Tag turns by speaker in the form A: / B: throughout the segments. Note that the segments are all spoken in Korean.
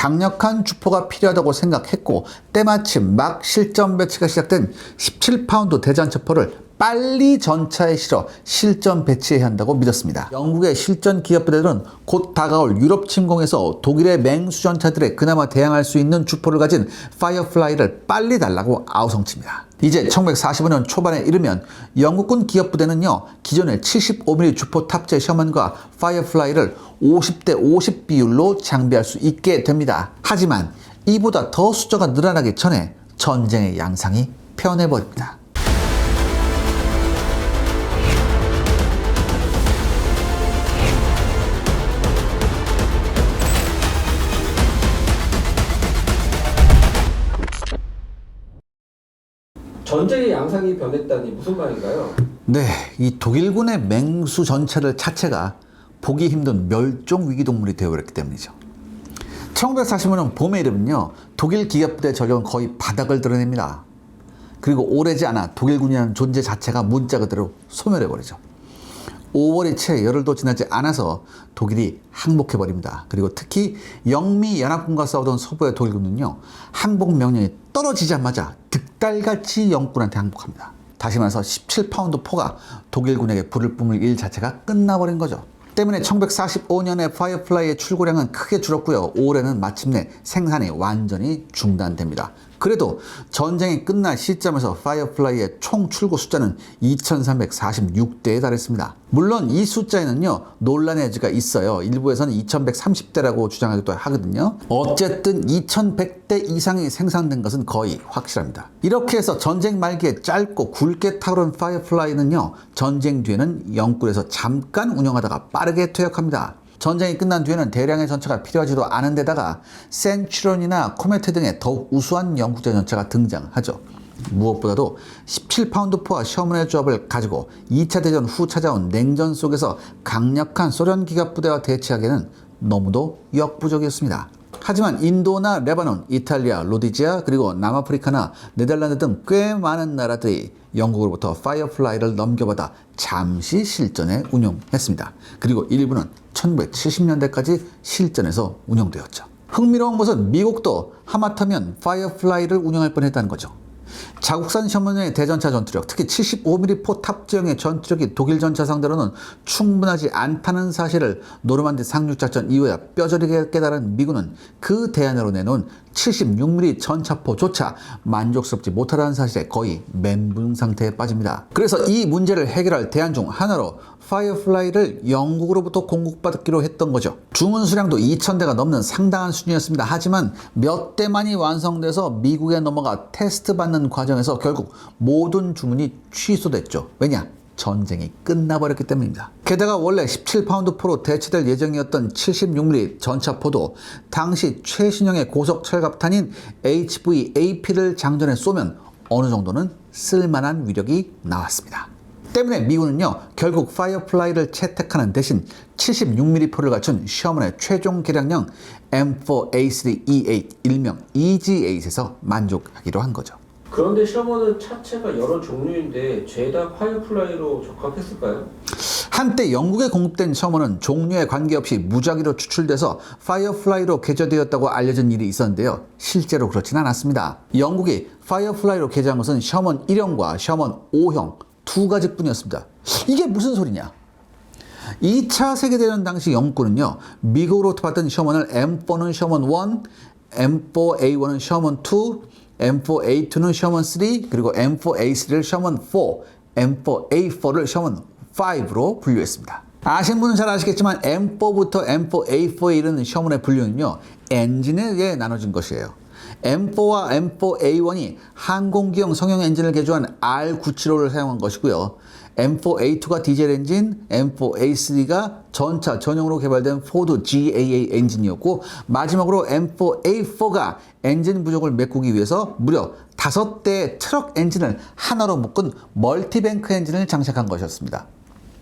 A: 강력한 주포가 필요하다고 생각했고 때마침 막 실전 배치가 시작된 17파운드 대전차포를 빨리 전차에 실어 실전 배치해야 한다고 믿었습니다. 영국의 실전 기업부대들은 곧 다가올 유럽 침공에서 독일의 맹수 전차들에 그나마 대항할 수 있는 주포를 가진 파이어플라이를 빨리 달라고 아우성칩니다. 이제 1945년 초반에 이르면 영국군 기업부대는요, 기존의 75mm 주포 탑재 셔먼과 파이어플라이를 50대 50 비율로 장비할 수 있게 됩니다. 하지만 이보다 더 숫자가 늘어나기 전에 전쟁의 양상이 변해버립니다.
B: 전쟁의 양상이 변했다니 무슨 말인가요?
A: 네, 이 독일군의 맹수 전차들 자체가 보기 힘든 멸종 위기 동물이 되어버렸기 때문이죠. 1945년 봄에 이르면요, 독일 기갑부대 전력은 거의 바닥을 드러냅니다. 그리고 오래지 않아 독일군이라는 존재 자체가 문자 그대로 소멸해버리죠. 5월이 채 열흘도 지나지 않아서 독일이 항복해버립니다. 그리고 특히 영미 연합군과 싸우던 서부의 독일군은요, 항복 명령이 떨어지자마자 득달같이 영국군한테 항복합니다. 다시 말해서 17파운드 포가 독일군에게 불을 뿜을 일 자체가 끝나버린 거죠. 때문에 1945년에 파이어플라이의 출고량은 크게 줄었고요. 5월에는 마침내 생산이 완전히 중단됩니다. 그래도 전쟁이 끝날 시점에서 파이어플라이의 총 출고 숫자는 2346대에 달했습니다. 물론 이 숫자에는요, 논란의 여지가 있어요. 일부에서는 2130대라고 주장하기도 하거든요. 어쨌든 2100대 이상이 생산된 것은 거의 확실합니다. 이렇게 해서 전쟁 말기에 짧고 굵게 타오른 파이어플라이는요, 전쟁 뒤에는 영국에서 잠깐 운영하다가 빠르게 퇴역합니다. 전쟁이 끝난 뒤에는 대량의 전차가 필요하지도 않은 데다가 센츄런이나 코메트 등의 더욱 우수한 영국제 전차가 등장하죠. 무엇보다도 17파운드 포와 셔먼의 조합을 가지고 2차 대전 후 찾아온 냉전 속에서 강력한 소련 기갑부대와 대치하기에는 너무도 역부족이었습니다. 하지만 인도나 레바논, 이탈리아, 로디지아, 그리고 남아프리카나 네덜란드 등 꽤 많은 나라들이 영국으로부터 파이어플라이를 넘겨받아 잠시 실전에 운용했습니다. 그리고 일부는 1970년대까지 실전에서 운용되었죠. 흥미로운 것은 미국도 하마터면 파이어플라이를 운영할 뻔했다는 거죠. 자국산 셔먼의 대전차 전투력, 특히 75mm 포 탑재형의 전투력이 독일 전차 상대로는 충분하지 않다는 사실을 노르만디 상륙작전 이후에 뼈저리게 깨달은 미군은 그 대안으로 내놓은 76mm 전차포조차 만족스럽지 못하다는 사실에 거의 멘붕 상태에 빠집니다. 그래서 이 문제를 해결할 대안 중 하나로 파이어플라이를 영국으로부터 공급받기로 했던 거죠. 주문 수량도 2000대가 넘는 상당한 수준이었습니다. 하지만 몇 대만이 완성돼서 미국에 넘어가 테스트 받는 과정에서 결국 모든 주문이 취소됐죠. 왜냐? 전쟁이 끝나버렸기 때문입니다. 게다가 원래 17파운드 포로 대체될 예정이었던 76mm 전차포도 당시 최신형의 고속 철갑탄인 HVAP를 장전해 쏘면 어느 정도는 쓸만한 위력이 나왔습니다. 때문에 미군은요, 결국 파이어플라이를 채택하는 대신 76mm 포를 갖춘 셔먼의 최종 개량형 M4A3E8 일명 EG8에서 만족하기로 한 거죠.
B: 그런데 셔먼은 차체가 여러 종류인데 죄다 파이어플라이로 적합했을까요?
A: 한때 영국에 공급된 셔먼은 종류에 관계없이 무작위로 추출돼서 파이어플라이로 개조되었다고 알려진 일이 있었는데요. 실제로 그렇진 않았습니다. 영국이 파이어플라이로 개조한 것은 셔먼 1형과 셔먼 5형 두 가지뿐이었습니다. 이게 무슨 소리냐? 2차 세계대전 당시 영국군은요, 미국으로부터 받던 셔먼을 M4는 셔먼 1, M4A1은 셔먼 2, M4A2는 셔먼 3, 그리고 M4A3를 셔먼 4, M4A4를 셔먼 5로 분류했습니다. 아시는 분은 잘 아시겠지만 M4부터 M4A4에 이르는 셔먼의 분류는요, 엔진에 의해 나눠진 것이에요. M4와 M4A1이 항공기용 성형 엔진을 개조한 R975를 사용한 것이고요. M4A2가 디젤 엔진, M4A3가 전차 전용으로 개발된 포드 GAA 엔진이었고, 마지막으로 M4A4가 엔진 부족을 메꾸기 위해서 무려 5대의 트럭 엔진을 하나로 묶은 멀티뱅크 엔진을 장착한 것이었습니다.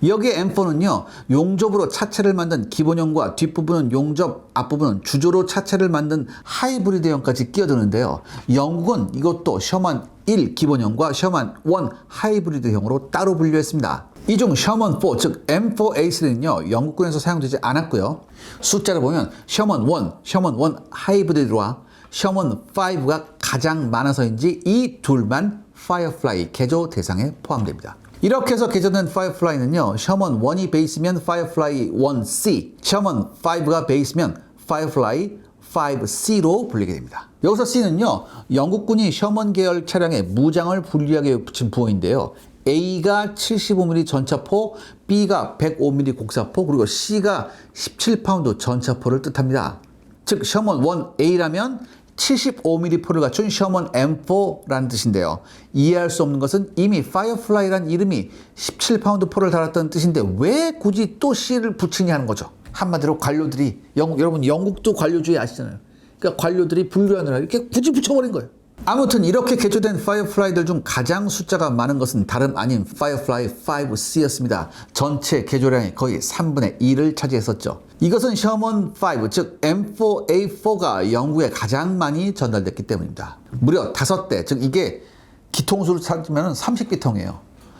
A: 여기에 M4는요, 용접으로 차체를 만든 기본형과 뒷부분은 용접, 앞부분은 주조로 차체를 만든 하이브리드형까지 끼어드는데요. 영국은 이것도 셔먼 1 기본형과 셔먼 1 하이브리드형으로 따로 분류했습니다. 이 중 셔먼 4, 즉 M4A3는요, 영국군에서 사용되지 않았고요. 숫자를 보면 셔먼 1, 셔먼 1 하이브리드와 셔먼 5가 가장 많아서인지 이 둘만 파이어플라이 개조 대상에 포함됩니다. 이렇게 해서 개조된 파이어플라이는요, 셔먼 1이 베이스면 파이어플라이 1C, 셔먼 5가 베이스면 파이어플라이 5C로 불리게 됩니다. 여기서 C는요, 영국군이 셔먼 계열 차량에 무장을 불리하게 붙인 부호인데요. A가 75mm 전차포, B가 105mm 곡사포, 그리고 C가 17파운드 전차포를 뜻합니다. 즉 셔먼 1A라면 75mm 포를 갖춘 셔먼 M4라는 뜻인데요. 이해할 수 없는 것은 이미 파이어플라이란 이름이 17파운드 포를 달았다는 뜻인데 왜 굳이 또 C를 붙이냐 하는 거죠. 한마디로 관료들이, 여러분 영국도 관료주의 아시잖아요. 그러니까 관료들이 분류하느라 이렇게 굳이 붙여버린 거예요. 아무튼 이렇게 개조된 파이어플라이들 중 가장 숫자가 많은 것은 다름 아닌 파이어플라이 5C였습니다. 전체 개조량의 거의 3분의 1을 차지했었죠. 이것은 셔먼 5, 즉 M4A4가 영국에 가장 많이 전달됐기 때문입니다. 무려 5대, 즉 이게 기통수로 찾으면 30기통이에요.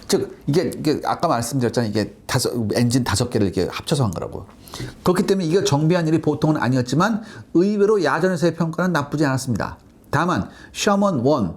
A: 즉 이게 아까 말씀드렸잖아요. 이게 엔진 5개를 이렇게 합쳐서 한 거라고. 그렇기 때문에 이거 정비한 일이 보통은 아니었지만 의외로 야전에서의 평가는 나쁘지 않았습니다. 다만 셔먼 1,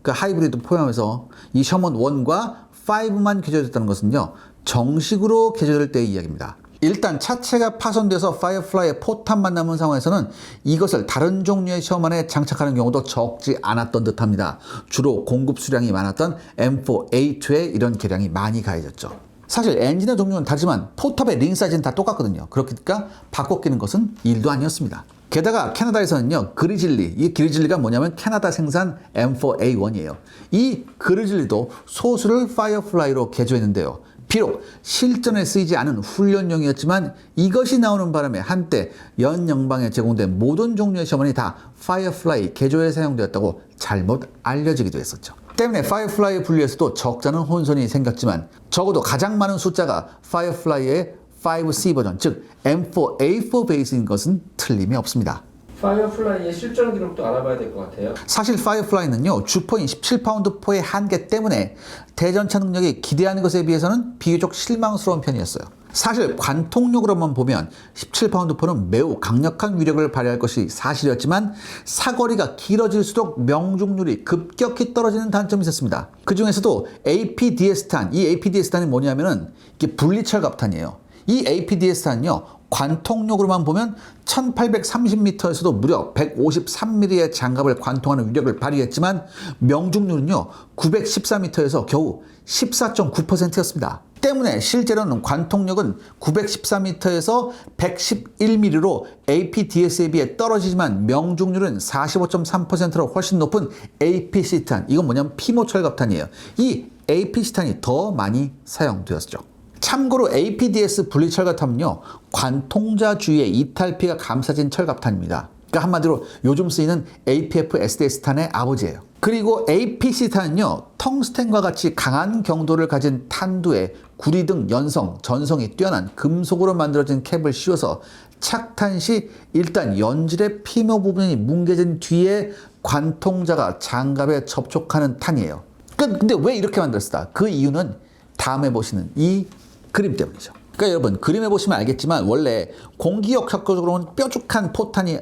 A: 그 하이브리드 포함해서 이 셔먼 1과 5만 개조됐다는 것은요, 정식으로 개조될 때의 이야기입니다. 일단 차체가 파손돼서 파이어플라이의 포탄만 남은 상황에서는 이것을 다른 종류의 셔먼에 장착하는 경우도 적지 않았던 듯합니다. 주로 공급 수량이 많았던 M4A2에 이런 개량이 많이 가해졌죠. 사실 엔진의 종류는 다르지만 포탑의 링 사이즈는 다 똑같거든요. 그러니까 바꿔 끼는 것은 일도 아니었습니다. 게다가 캐나다에서는요, 그리즐리, 이 그리즐리가 뭐냐면 캐나다 생산 M4A1이에요. 이 그리즐리도 소수를 파이어플라이로 개조했는데요. 비록 실전에 쓰이지 않은 훈련용이었지만 이것이 나오는 바람에 한때 연영방에 제공된 모든 종류의 셔먼이 다 파이어플라이 개조에 사용되었다고 잘못 알려지기도 했었죠. 때문에 파이어플라이 분류에서도 적잖은 혼선이 생겼지만 적어도 가장 많은 숫자가 파이어플라이의 5C 버전, 즉 M4A4 베이스인 것은 틀림이 없습니다.
B: 파이어플라이의 실전 기록도 알아봐야 될 것 같아요.
A: 사실 파이어플라이는요, 주포인 17파운드 포의 한계 때문에 대전차 능력이 기대하는 것에 비해서는 비교적 실망스러운 편이었어요. 사실 관통력으로만 보면 17파운드 포는 매우 강력한 위력을 발휘할 것이 사실이었지만 사거리가 길어질수록 명중률이 급격히 떨어지는 단점이 있었습니다. 그 중에서도 APDS탄, 이 APDS탄이 뭐냐면은 이게 분리철갑탄이에요. 이 APDS탄은요, 관통력으로만 보면 1830m에서도 무려 153mm의 장갑을 관통하는 위력을 발휘했지만 명중률은요, 914m에서 겨우 14.9%였습니다. 때문에 실제로는 관통력은 914m에서 111mm로 APDS에 비해 떨어지지만 명중률은 45.3%로 훨씬 높은 APC탄, 이건 뭐냐면 피모철갑탄이에요. 이 APC탄이 더 많이 사용되었죠. 참고로 APDS 분리철갑탄은요, 관통자 주위에 이탈피가 감싸진 철갑탄입니다. 그러니까 한마디로 요즘 쓰이는 APF SDS탄의 아버지예요. 그리고 APC탄은요, 텅스텐과 같이 강한 경도를 가진 탄두에 구리 등 연성, 전성이 뛰어난 금속으로 만들어진 캡을 씌워서 착탄 시 일단 연질의 피모 부분이 뭉개진 뒤에 관통자가 장갑에 접촉하는 탄이에요. 근데 왜 이렇게 만들었을까? 그 이유는 다음에 보시는 이 그림 때문이죠. 그러니까 여러분, 그림에 보시면 알겠지만 원래 공기력 격도적으로는 뾰족한 포탄이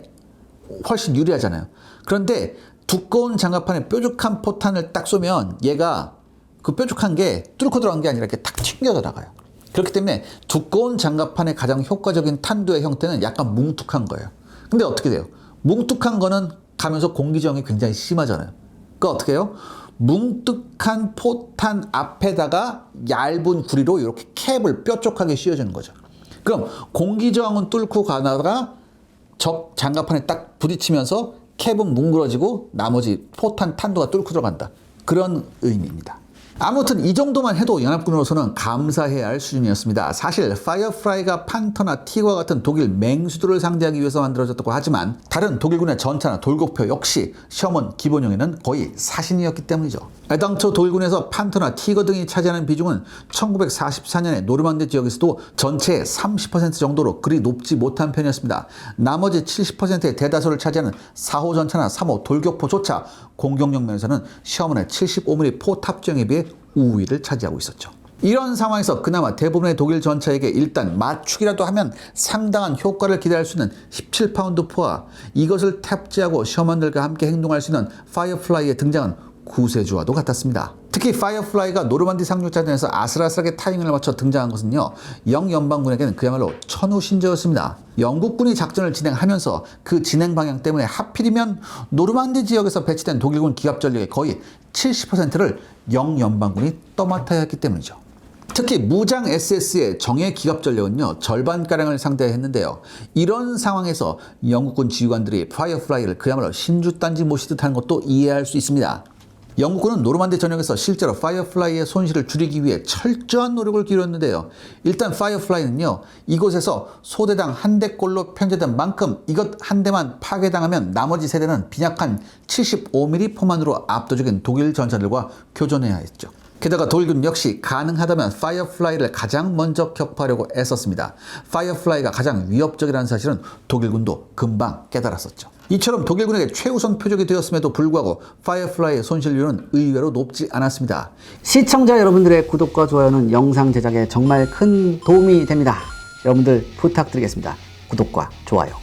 A: 훨씬 유리하잖아요. 그런데 두꺼운 장갑판에 뾰족한 포탄을 딱 쏘면 얘가 그 뾰족한 게 뚫고 들어간 게 아니라 이렇게 탁 튕겨져 나가요. 그렇기 때문에 두꺼운 장갑판의 가장 효과적인 탄두의 형태는 약간 뭉툭한 거예요. 근데 어떻게 돼요? 뭉툭한 거는 가면서 공기 저항이 굉장히 심하잖아요. 그러니까 어떻게 해요? 뭉툭한 포탄 앞에다가 얇은 구리로 이렇게 캡을 뾰족하게 씌워주는 거죠. 그럼 공기 저항은 뚫고 가다가 적 장갑판에 딱 부딪히면서 캡은 뭉그러지고 나머지 포탄 탄두가 뚫고 들어간다. 그런 의미입니다. 아무튼 이 정도만 해도 연합군으로서는 감사해야 할 수준이었습니다. 사실 파이어플라이가 판터나 틱과 같은 독일 맹수들을 상대하기 위해서 만들어졌다고 하지만 다른 독일군의 전차나 돌격표 역시 셔먼 기본형에는 거의 사신이었기 때문이죠. 당초 독일군에서 판터나 티거 등이 차지하는 비중은 1944년에 노르망디 지역에서도 전체의 30% 정도로 그리 높지 못한 편이었습니다. 나머지 70%의 대다수를 차지하는 4호 전차나 3호 돌격포조차 공격력 면에서는 셔먼의 75mm 포탑주행에 비해 우위를 차지하고 있었죠. 이런 상황에서 그나마 대부분의 독일 전차에게 일단 맞추기라도 하면 상당한 효과를 기대할 수 있는 17파운드4와 이것을 탑재하고 셔먼들과 함께 행동할 수 있는 파이어플라이의 등장은 구세주와도 같았습니다. 특히 파이어플라이가 노르만디 상륙작전에서 아슬아슬하게 타이밍을 맞춰 등장한 것은요, 영연방군에게는 그야말로 천우신조였습니다. 영국군이 작전을 진행하면서 그 진행 방향 때문에 하필이면 노르만디 지역에서 배치된 독일군 기갑 전력의 거의 70%를 영연방군이 떠맡아야 했기 때문이죠. 특히 무장 SS의 정예 기갑 전력은요, 절반가량을 상대했는데요. 이런 상황에서 영국군 지휘관들이 파이어플라이를 그야말로 신주단지 모시듯 하는 것도 이해할 수 있습니다. 영국군은 노르만디 전역에서 실제로 파이어플라이의 손실을 줄이기 위해 철저한 노력을 기울였는데요. 일단 파이어플라이는요, 이곳에서 소대당 한 대꼴로 편제된 만큼 이것 한 대만 파괴당하면 나머지 세대는 빈약한 75mm 포만으로 압도적인 독일 전차들과 교전해야 했죠. 게다가 독일군 역시 가능하다면 파이어플라이를 가장 먼저 격파하려고 애썼습니다. 파이어플라이가 가장 위협적이라는 사실은 독일군도 금방 깨달았었죠. 이처럼 독일군에게 최우선 표적이 되었음에도 불구하고 파이어플라이의 손실률은 의외로 높지 않았습니다.
C: 시청자 여러분들의 구독과 좋아요는 영상 제작에 정말 큰 도움이 됩니다. 여러분들 부탁드리겠습니다. 구독과 좋아요.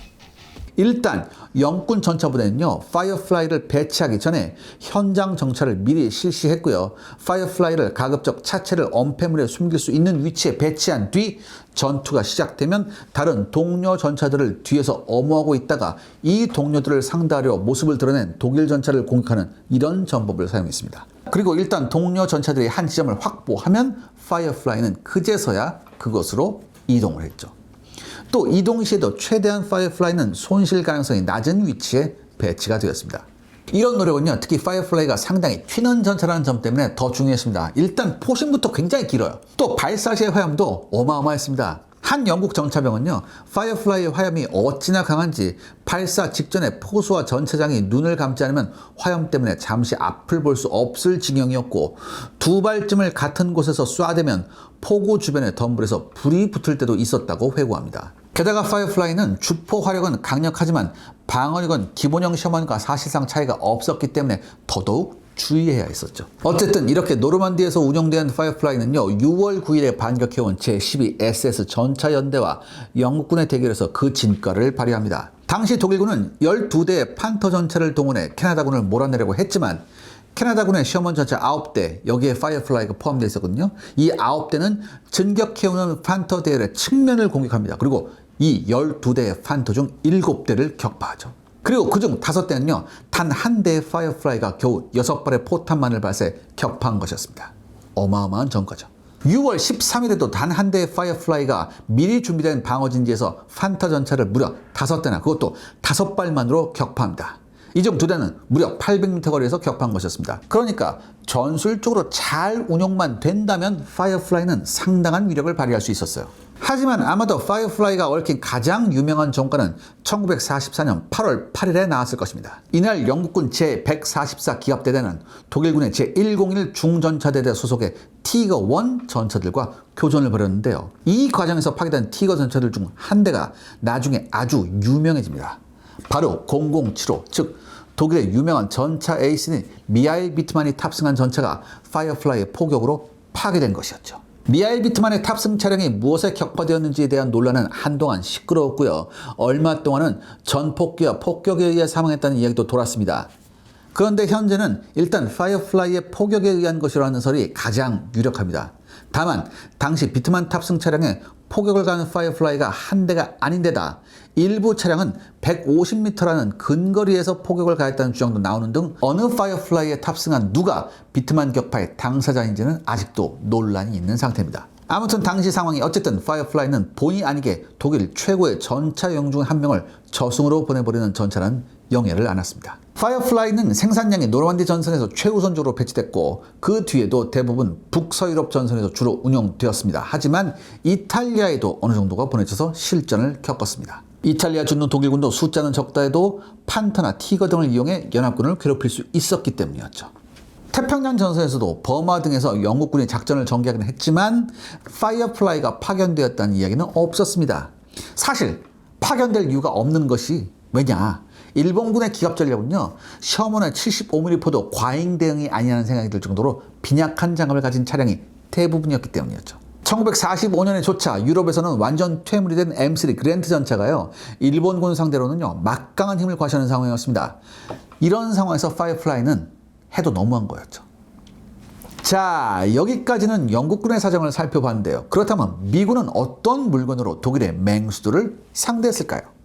A: 일단 영군 전차부대는요, 파이어플라이를 배치하기 전에 현장 정찰을 미리 실시했고요. 파이어플라이를 가급적 차체를 엄폐물에 숨길 수 있는 위치에 배치한 뒤 전투가 시작되면 다른 동료 전차들을 뒤에서 엄호하고 있다가 이 동료들을 상대하려 모습을 드러낸 독일 전차를 공격하는 이런 전법을 사용했습니다. 그리고 일단 동료 전차들이 한 지점을 확보하면 파이어플라이는 그제서야 그것으로 이동을 했죠. 또 이동 시에도 최대한 파이어플라이는 손실 가능성이 낮은 위치에 배치가 되었습니다. 이런 노력은요, 특히 파이어플라이가 상당히 튀는 전차라는 점 때문에 더 중요했습니다. 일단 포신부터 굉장히 길어요. 또 발사 시의 화염도 어마어마했습니다. 한 영국 정차병은요, 파이어플라이의 화염이 어찌나 강한지 발사 직전에 포수와 전차장이 눈을 감지 않으면 화염 때문에 잠시 앞을 볼 수 없을 지경이었고, 두 발쯤을 같은 곳에서 쏴대면 포구 주변에 덤불에서 불이 붙을 때도 있었다고 회고합니다. 게다가 파이어플라이는 주포 화력은 강력하지만 방어력은 기본형 셔먼과 사실상 차이가 없었기 때문에 더더욱 주의해야 했었죠. 어쨌든 이렇게 노르만디에서 운영된 파이어플라이는요, 6월 9일에 반격해온 제12SS 전차연대와 영국군의 대결에서 그 진가를 발휘합니다. 당시 독일군은 12대의 판터 전차를 동원해 캐나다군을 몰아내려고 했지만 캐나다군의 셔먼 전차 9대, 여기에 파이어플라이가 포함되어 있었거든요. 이 9대는 진격해오는 판터 대열의 측면을 공격합니다. 그리고 이 12대의 판터 중 7대를 격파하죠. 그리고 그중 5대는요, 단 한 대의 파이어플라이가 겨우 6발의 포탄만을 발사해 격파한 것이었습니다. 어마어마한 전과죠. 6월 13일에도 단 한 대의 파이어플라이가 미리 준비된 방어진지에서 판터 전차를 무려 5대나, 그것도 5발만으로 격파합니다. 이 중 2대는 무려 800m 거리에서 격파한 것이었습니다. 그러니까 전술적으로 잘 운용만 된다면 파이어플라이는 상당한 위력을 발휘할 수 있었어요. 하지만 아마도 파이어플라이가 얽힌 가장 유명한 전과는 1944년 8월 8일에 나왔을 것입니다. 이날 영국군 제144 기갑대대는 독일군의 제101 중전차대대 소속의 티거-1 전차들과 교전을 벌였는데요. 이 과정에서 파괴된 티거 전차들 중 한 대가 나중에 아주 유명해집니다. 바로 0075, 즉 독일의 유명한 전차 에이스인 미하일 비트만이 탑승한 전차가 파이어플라이의 포격으로 파괴된 것이었죠. 미하일 비트만의 탑승 차량이 무엇에 격파되었는지에 대한 논란은 한동안 시끄러웠고요. 얼마 동안은 전폭기와 폭격에 의해 사망했다는 이야기도 돌았습니다. 그런데 현재는 일단 파이어플라이의 포격에 의한 것이라는 설이 가장 유력합니다. 다만 당시 비트만 탑승 차량에 포격을 가는 파이어플라이가 한 대가 아닌데다 일부 차량은 150m라는 근거리에서 포격을 가했다는 주장도 나오는 등 어느 파이어플라이에 탑승한 누가 비트만 격파의 당사자인지는 아직도 논란이 있는 상태입니다. 아무튼 당시 상황이 어쨌든 파이어플라이는 본의 아니게 독일 최고의 전차영 중 한 명을 저승으로 보내버리는 전차라는 영예를 안았습니다. 파이어플라이는 생산량이 노르만디 전선에서 최우선적으로 배치됐고 그 뒤에도 대부분 북서유럽 전선에서 주로 운용되었습니다. 하지만 이탈리아에도 어느 정도가 보내져서 실전을 겪었습니다. 이탈리아 준노 독일군도 숫자는 적다 해도 판터나 티거 등을 이용해 연합군을 괴롭힐 수 있었기 때문이었죠. 태평양 전선에서도 버마 등에서 영국군이 작전을 전개하긴 했지만 파이어플라이가 파견되었다는 이야기는 없었습니다. 사실 파견될 이유가 없는 것이 왜냐? 일본군의 기갑 전력은요, 셔먼의 75mm 포도 과잉 대응이 아니라는 생각이 들 정도로 빈약한 장갑을 가진 차량이 대부분이었기 때문이었죠. 1945년에 조차 유럽에서는 완전 퇴물이 된 M3 그랜트 전차가요, 일본군 상대로는요 막강한 힘을 과시하는 상황이었습니다. 이런 상황에서 파이어플라이는 해도 너무한 거였죠. 자, 여기까지는 영국군의 사정을 살펴봤는데요. 그렇다면 미군은 어떤 물건으로 독일의 맹수들을 상대했을까요?